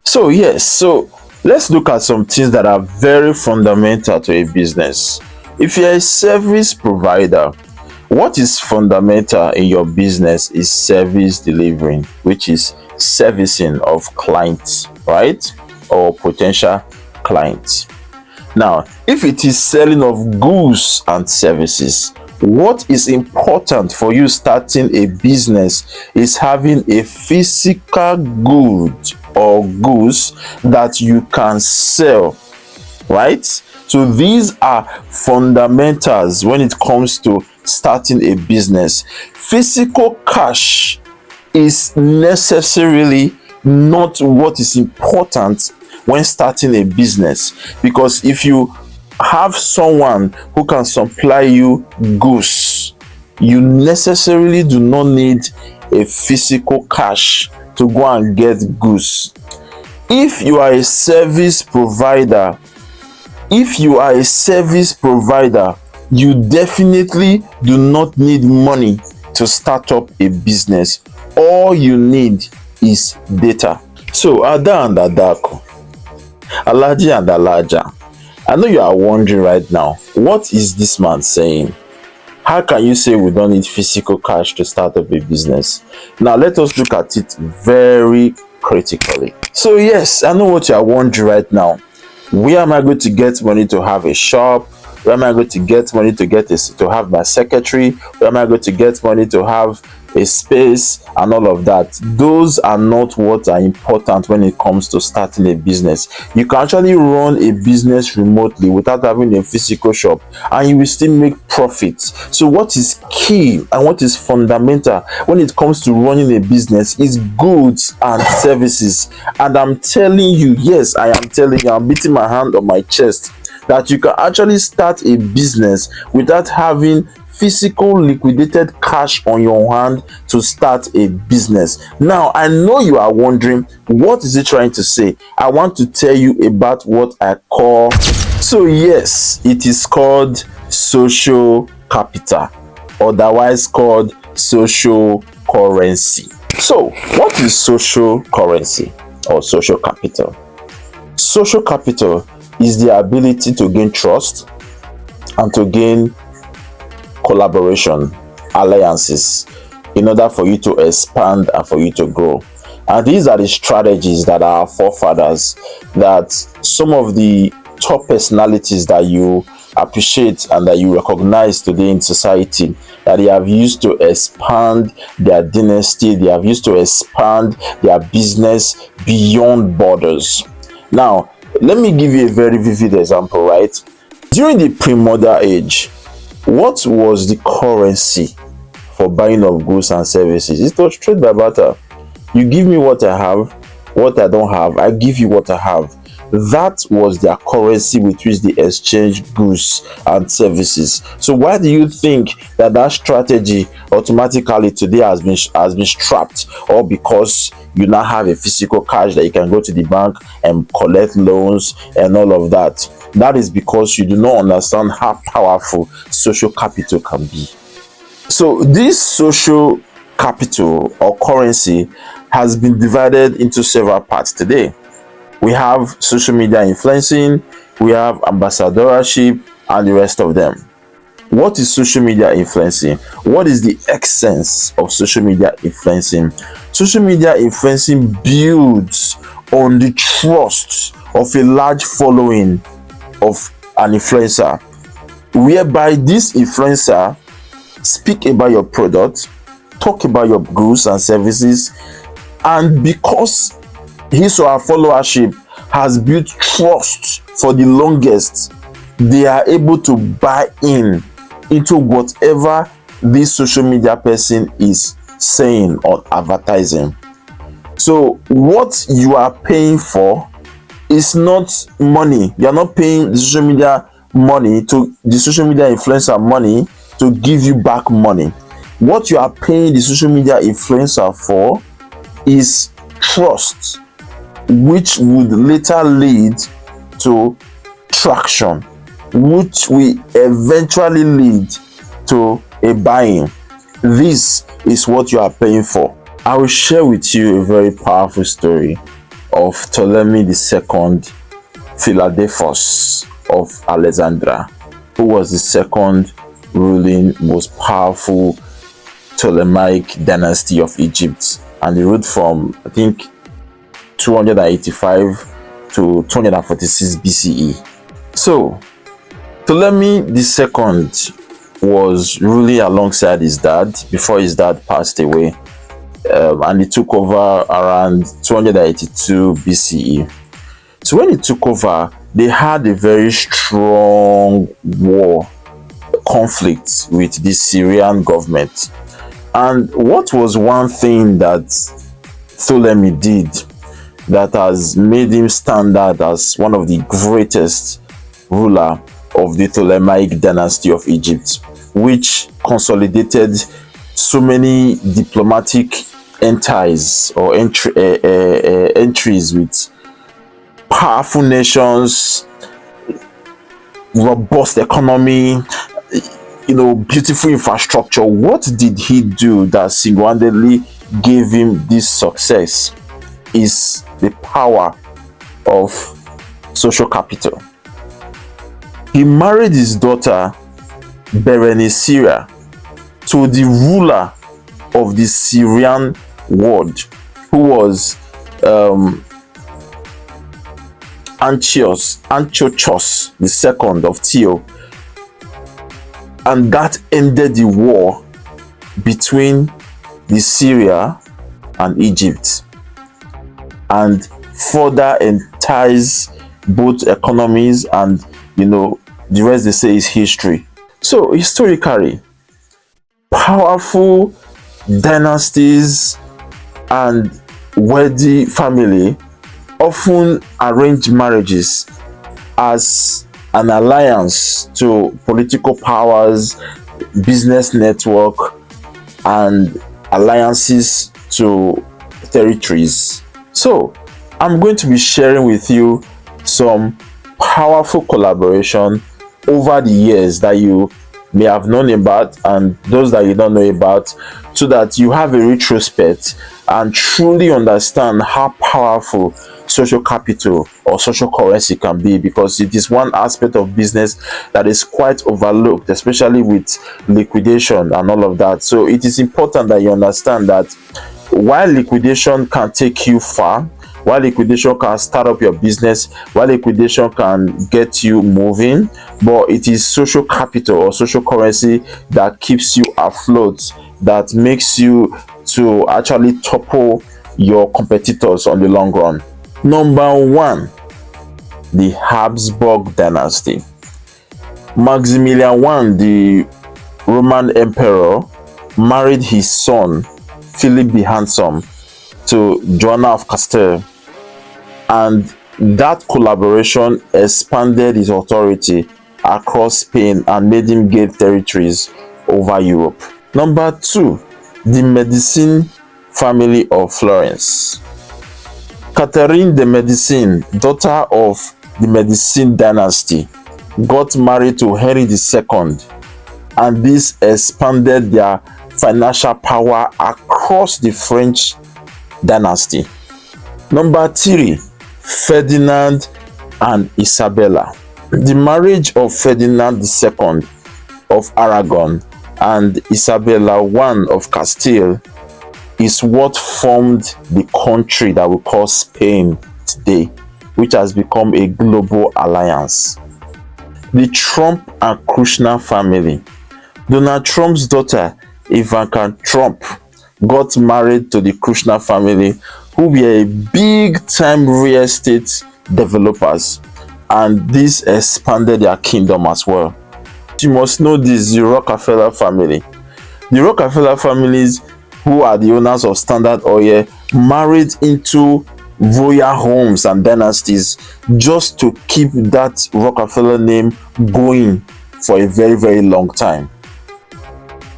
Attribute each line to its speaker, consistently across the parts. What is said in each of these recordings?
Speaker 1: So let's look at some things that are very fundamental to a business. If you're a service provider, what is fundamental in your business is service delivering, which is servicing of clients, right? Or potential clients. Now, if it is selling of goods and services, what is important for you starting a business is having a physical good or goods that you can sell, right? So these are fundamentals when it comes to starting a business. Physical cash is necessarily not what is important when starting a business, because if you have someone who can supply you goods, you necessarily do not need a physical cash to go and get goods. If you are a service provider, if you are a service provider, you definitely do not need money to start up a business. All you need is data. So Ada and Adako, Alaji and Alaja, I know you are wondering right now, what is this man saying? How can you say we don't need physical cash to start up a business? Now let us look at it very critically. So yes, I know what you are wondering right now. Where am I going to get money to have a shop? Where am I going to get money to have my secretary? Where am I going to get money to have a space and all of that? Those are not what are important when it comes to starting a business. You can actually run a business remotely without having a physical shop, and you will still make profits. So what is key and what is fundamental when it comes to running a business is goods and services. And I'm telling you, yes, I am telling you, I'm beating my hand on my chest, that you can actually start a business without having physical liquidated cash on your hand to start a business. Now, I know you are wondering, what is it trying to say? I want to tell you about what I call, so yes, it is called social capital, otherwise called social currency. So what is social currency or social capital? Social capital is the ability to gain trust and to gain collaboration, alliances, in order for you to expand and for you to grow. And these are the strategies that our forefathers, that some of the top personalities that you appreciate and that you recognize today in society, that they have used to expand their dynasty, they have used to expand their business beyond borders. Now, let me give you a very vivid example, right? During the pre-modern age, what was the currency for buying of goods and services? It was trade by barter. You give me what I have, what I don't have, I give you what I have. That was their currency with which they exchange goods and services. So why do you think that strategy automatically today has been scrapped? Or because you now have a physical cash that you can go to the bank and collect loans and all of that? That is because you do not understand how powerful social capital can be. So this social capital or currency has been divided into several parts today. We have social media influencing, we have ambassadorship, and the rest of them. What is social media influencing? What is the essence of social media influencing? Social media influencing builds on the trust of a large following of an influencer, whereby this influencer speak about your product, talk about your goods and services, and because his or her followership has built trust for the longest, they are able to buy into whatever this social media person is saying or advertising. So what you are paying for is not money. You are not paying the social media money to the social media influencer money to give you back money. What you are paying the social media influencer for is trust, which would later lead to traction, which will eventually lead to a buying. This is what you are paying for. I will share with you a very powerful story of Ptolemy II Philadelphus of Alexandria, who was the second ruling most powerful Ptolemaic dynasty of Egypt, and he ruled from, I think, 285 to 246 BCE. So Ptolemy II was ruling alongside his dad before his dad passed away, and he took over around 282 BCE. So when he took over, they had a very strong war conflict with the Syrian government. And what was one thing that Ptolemy did that has made him stand out as one of the greatest ruler of the Ptolemaic dynasty of Egypt, which consolidated so many diplomatic entries with powerful nations, robust economy, beautiful infrastructure. What did he do that single-handedly gave him this success? Is the power of social capital. He married his daughter Berenice to the ruler of the Syrian world, who was Antiochus II of Tio, and that ended the war between the Syria and Egypt, and further ties both economies, and the rest they say is history. So historically, powerful dynasties and wealthy family often arrange marriages as an alliance to political powers, business network, and alliances to territories. So I'm going to be sharing with you some powerful collaboration over the years that you may have known about and those that you don't know about, so that you have a retrospect and truly understand how powerful social capital or social currency can be, because it is one aspect of business that is quite overlooked, especially with liquidation and all of that. So it is important that you understand that while liquidation can take you far, while liquidation can start up your business, while liquidation can get you moving, but it is social capital or social currency that keeps you afloat, that makes you to actually topple your competitors on the long run. Number one, the Habsburg dynasty. Maximilian I, the Roman emperor, married his son Philip the Handsome to Joanna of Castile, and that collaboration expanded his authority across Spain and made him gain territories over Europe. Number two, the Medici family of Florence. Catherine de' Medici, daughter of the Medici dynasty, got married to Henry II, and this expanded their financial power across the French dynasty. Number three, Ferdinand and Isabella. The marriage of Ferdinand II of Aragon and Isabella I of Castile is what formed the country that we call Spain today, which has become a global alliance. The Trump and Kushner family. Donald Trump's daughter Ivanka Trump got married to the Kushner family, who were a big-time real estate developers, and this expanded their kingdom as well. You must know this, the Rockefeller family. The Rockefeller families, who are the owners of Standard Oil, married into royal homes and dynasties just to keep that Rockefeller name going for a very, very long time.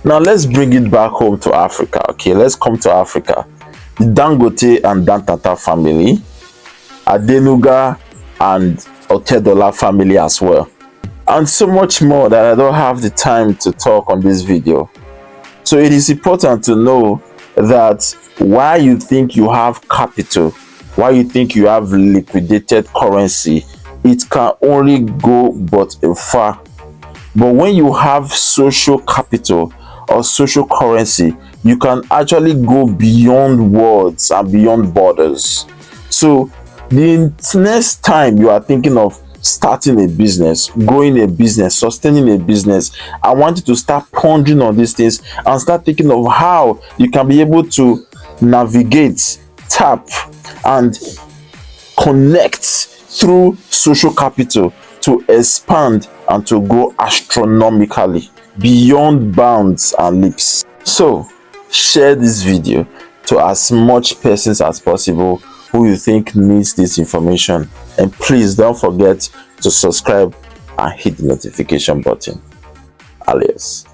Speaker 1: Now let's bring it back home to Africa. Okay, let's come to Africa. The Dangote and Dantata family, Adenuga and Otedola family as well, and so much more that I don't have the time to talk on this video. So it is important to know that while you think you have capital, Why you think you have liquidated currency? It can only go but a far. But when you have social capital or social currency, you can actually go beyond words and beyond borders. So the next time you are thinking of starting a business, growing a business, sustaining a business, I want you to start pondering on these things and start thinking of how you can be able to navigate, tap, and connect through social capital to expand and to grow astronomically beyond bounds and leaps. So share this video to as much persons as possible who you think needs this information, and please don't forget to subscribe and hit the notification button. Alias.